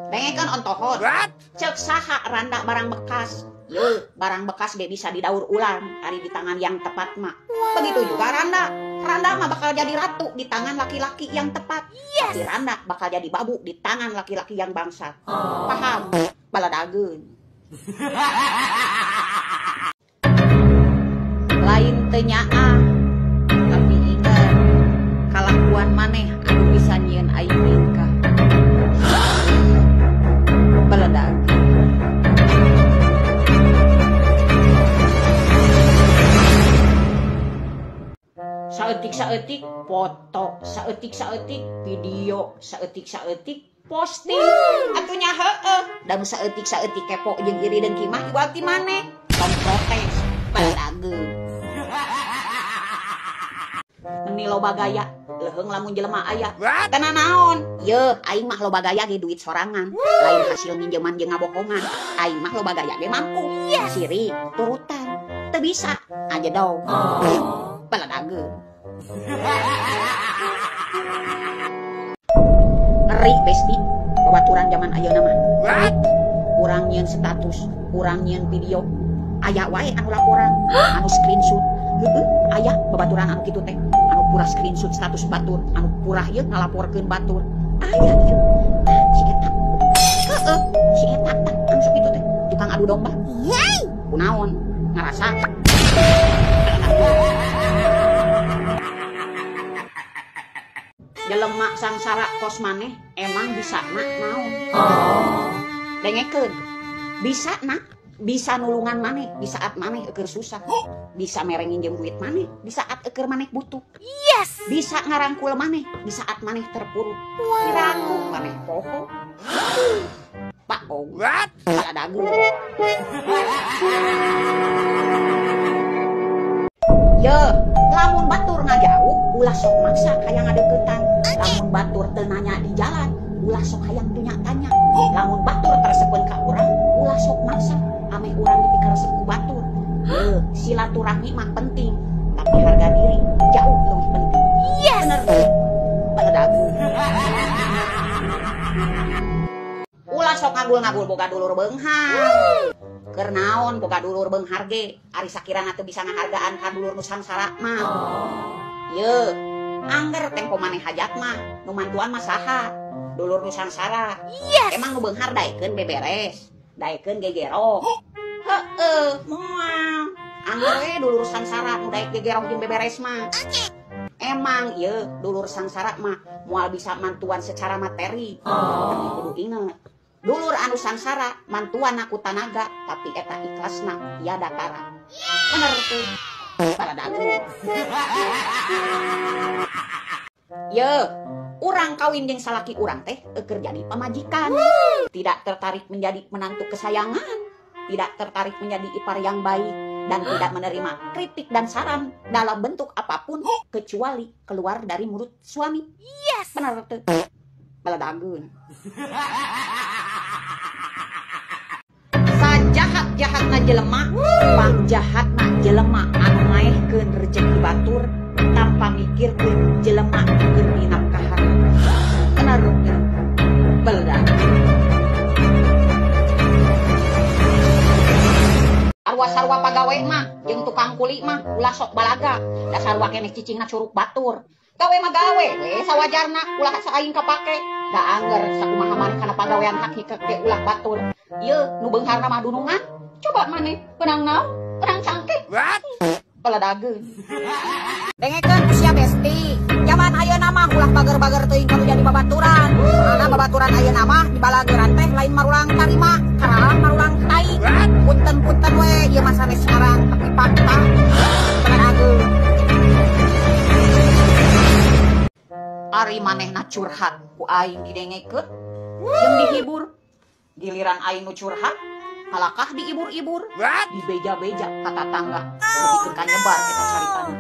Dengekeun ontohon. Cek saha randa barang bekas. Barang bekas dia bisa didaur ulang hari di tangan yang tepat mah. Begitu juga randa. Randa mah bakal jadi ratu di tangan laki-laki yang tepat. Tapi randa bakal jadi babu di tangan laki-laki yang bangsat. Paham? Baladageun. Lain teu nyaa. Tapi ingat, kalakuan maneh anu bisa nyieun aing nikah. Baladag. Saeutik-saeutik foto, saeutik-saeutik video, saeutik-saeutik posting. Atunya heueuh. Dan saeutik-saeutik kepo jeung iri dengki mah iwal ti maneh. Tong protes. Baladegeun. Meni loba gaya, leuheung lamun jelema aya. Kana naon? Yeuh, aing mah loba gaya ge duit sorangan. Lain hasil minjeman jeung ngabohongan. Aing mah loba gaya ge mampu. Siri, turutan. Teu bisa. Aja dong. Baladegeun. Ngeri besti babaturan zaman ayeuna mah. Urang nyieun status, urang nyieun video, aya wae anu laporan, anu screenshot. Aya babaturan anu kitu teh, anu pura screenshot status batur, anu pura ieu ngalaporkeun batur. Aya ieu. Tah si eta. Heeh, si eta tah anu sok kitu teh, tukang adu domba. Kunaon? Ngarasa. Jelema sangsara kos maneh emang bisa nak naon? Dengekeun. Bisa nak, bisa nulungan maneh di saat maneh keur susah. Bisa mere nginjem duit maneh di saat keur maneh butuh. Bisa ngarangkul maneh di saat maneh terpuruk. Dirangkul maneh poho. Pak Ong. Baladageun. Yeuh, lamun batur ngajauh, ulah sok maksa hayang ngadeuketan. Lamun batur teu nanya di jalan, ulah sok hayang dunya tanya. Lamun batur terseupeun ka urang, ulah sok maksa ame urang dipikaresep ku batur. Yeuh, silaturahmi mah penting, tapi harga diri jauh lebih penting. Bener tuh. Baladageun. Ulah sok ngagul-ngagul boga dulur beunghar. Keur naon boga dulur beunghar ge, ari sakirana teu bisa ngahargaan ka dulur nu sangsara mah. Yeuh, angger tempo maneh hajat mah, nu mantuan mah saha? Dulur nu sangsara. Emang nu beunghar daekeun beberes, daekeun gegero. Heueuh, moal. Angger we dulur sangsara nu daek gegero jeung beberes mah. Emang yeuh, dulur sangsara mah moal bisa mantuan secara materi. Tapi kudu inget, dulur anu sangsara mantuan aku tanaga, tapi eta ikhlasna tiada tara. Bener tuh. Baladageun. Yeuh, urang kawin jeung salaki urang teh keur jadi pamajikan. Tidak tertarik menjadi menantu kesayangan, tidak tertarik menjadi ipar yang baik, dan tidak menerima kritik dan saran dalam bentuk apapun kecuali keluar dari mulut suami. Bener tuh. Baladageun. Jahat-jahatna jelema, pangjahatna jelema anu ngaehkeun rezeki batur tanpa mikirkeun jelema keur dinapkahan. Bener teu? Baladageun. Sarwa-sarwa pagawe mah jeung tukang kuli mah ulah sok balaga, da sarwa keneh cicingna curug batur. Gawe mah gawe we sawajarna, ulah saaing kapake. Da angger sakumaha maneh kana pagawean hak hikek ge ulah batur. Ieu nu beungharna mah dunungan. Coba maneh benang naon? Benang cangkeh. Baladageun. Dengekeun sia besti. Zaman ayeuna mah ulah bager-bager teuing kudu jadi babaturan. Soalna babaturan ayeuna mah di balageuran teh lain marulang tarima, karalang marulang tai. Punten-punten we ieu mah sanes sekarang tapi fakta. Baladageun. Ari manehna curhat ku aing didengekeun jeung dihibur. Giliran aing nu curhat halakah diibur-ibur, dibeja-beja ka tatangga, lebih ka nyebar eta caritana.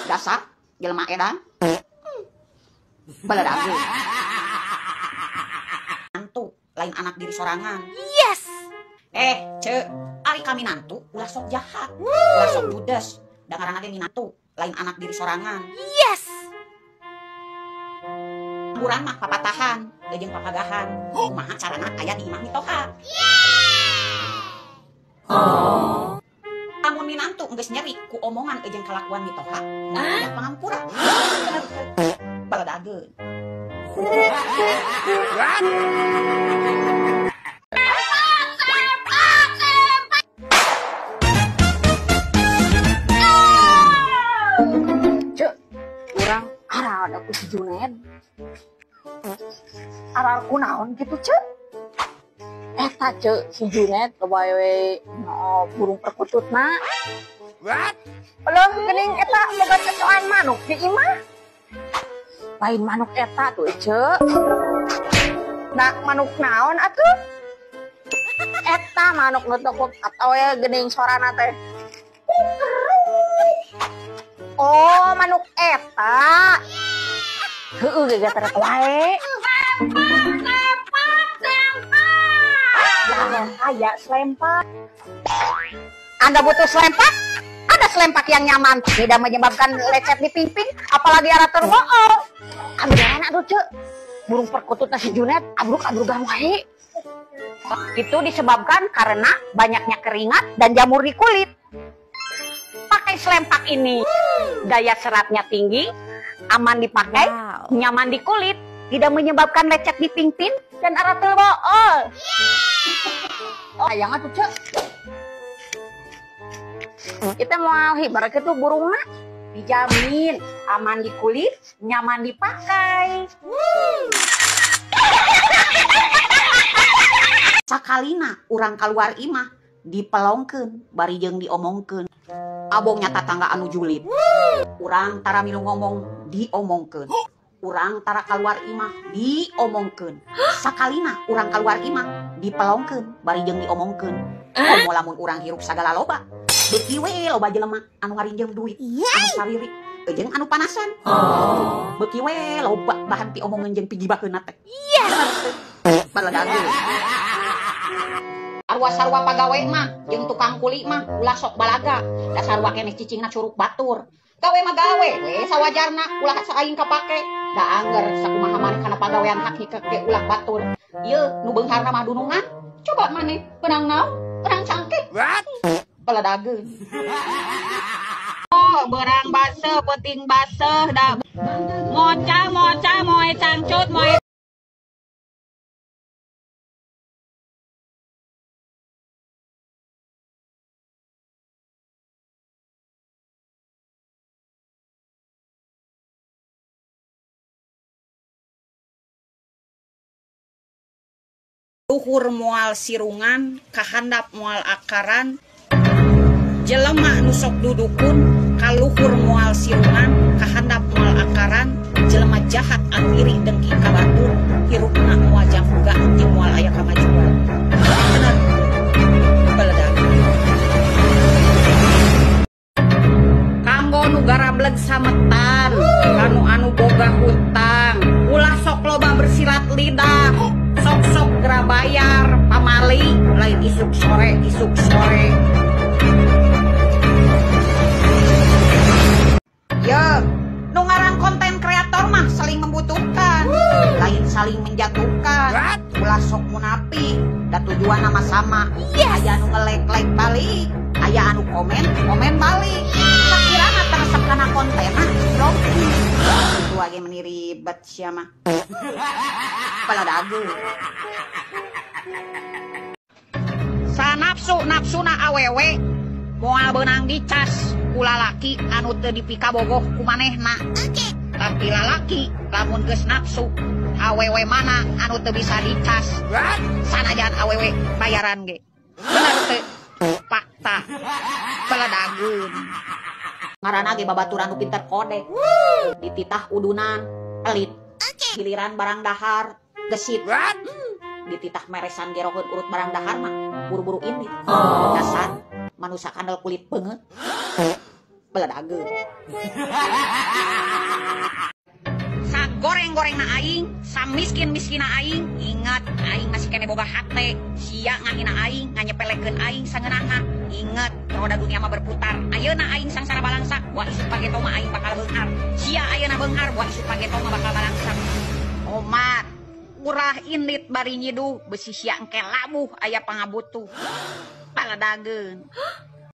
Dasar jelema edan. Baladageun. Mantu lain anak diri sorangan. Ceu, ari kami nantu ulah sok jahat, ulah sok judes. Dangaranna ge minantu lain anak diri sorangan. kuburan mah papatahan jeung papagahan. Kumaha carana aya di imah mitoha. Lamun minantu geus nyeri ku omongan jeung kalakuan mitoha. Aya pangampura. Baladageun. Ada ku si Juned aral ku naon gitu cek eta cek si Juned kebawe no burung perkutut na Aduh gening eta boga cocokan manuk di imah lain manuk eta tuh cek nah manuk naon atuh eta manuk nutukut atau ya gening sorana teh oh manuk eta heueuh geus tara wae. Aya selempak. Anda butuh selempak? Ada selempak yang nyaman, tidak menyebabkan lecet di pingping, apalagi arah terbool. Kabehan aduh ceu. Burung perkutut nasi Juned abruk-abrugan wae. Itu disebabkan karena banyaknya keringat dan jamur di kulit. Pakai selempak ini, daya seratnya tinggi, aman dipakai, nyaman di kulit, tidak menyebabkan lecet di pingping dan arah terbool. Oh, yang atuh cek. Kita mau ibarat itu burungna dijamin aman di kulit, nyaman dipakai. Sakalina urang keluar imah dipelongkeun bari jeung diomongkeun. Abongnya tatangga anu julid. Urang tara milu ngomong diomongkeun. Urang tara keluar imah diomongkeun. Sakalina urang keluar imah dipelongkeun bari jeung diomongkeun. Komo lamun urang hirup sagala loba. Beuki we loba jelema anu ngarinjeum duit, anu sariri, jeung anu panasan. Beuki we loba bahan ti omongeun jeung pigibakeunna teh. Baladageun. Sarwa-sarwa pagawe mah jeung tukang kuli mah ulah sok balaga. Da sarwa keneh cicingna curug batur. Gawe mah gawe we sawajarna ulah saaing kapake. Da angger sakumaha maneh kana pagawean hak hikek ulah batur. Ieu nu beungharna mah dunungan. Coba maneh benang naon? Benang cangkeh. Baladageun. Oh, berang baseuh peuting baseuh da. Moca moe cangcut moe luhur moal sirungan, kahandap moal akaran, jelema nu sok dudukun, kaluhur moal sirungan, kahandap moal akaran, jelema jahat anu iri dengki ka batur, hirupna moal jambuga jeung moal aya kamajuan. Bener. Beledageun. Kanggo nu garableg sametan, kanu anu boga hutang, ulah sok loba bersilat lidah. Sok-sok gera bayar pamali lain isuk sore ya nu ngaran konten kreator mah saling membutuhkan lain saling menjatuhkan ulah sok munafik da tujuan nama sama aya anu nge-like balik aya anu komen balik sakirana teresep kana kontena dong itu age meni ribet sia mah baladageun. Sanapsu-napsuna awewe moal beunang dicas ku lalaki anu teu dipika bogoh ku manehna. Tapi lalaki lamun geus nafsu awewe mana anu teu bisa dicas sanajan awewe bayaran ge. Bener teu? Fakta. Baladageun. Ngaranna ge babaturan nu pinter kode. Dititah udunan elit. Giliran barang dahar gesit. Dititah meresan gerokeun urut barang dahar mah buru-buru indit. Dasar manusia kandel kulit beungeut. Baladageun. Sagoreng-gorengna aing, samiskin-miskina aing, ingat aing masih kene boga hate. Sia ngahina aing, nganyepelekeun aing sangeunahna. Ingat roda dunia mah berputar. Ayeuna aing sangsara balangsa, buah isuk pageto mah aing bakal beunghar. Sia ayeuna beunghar, buah isuk pageto mah bakal balangsa. Omat urah inlit bari nyiduh besi sia engke labuh aya pangabutuh pala dageun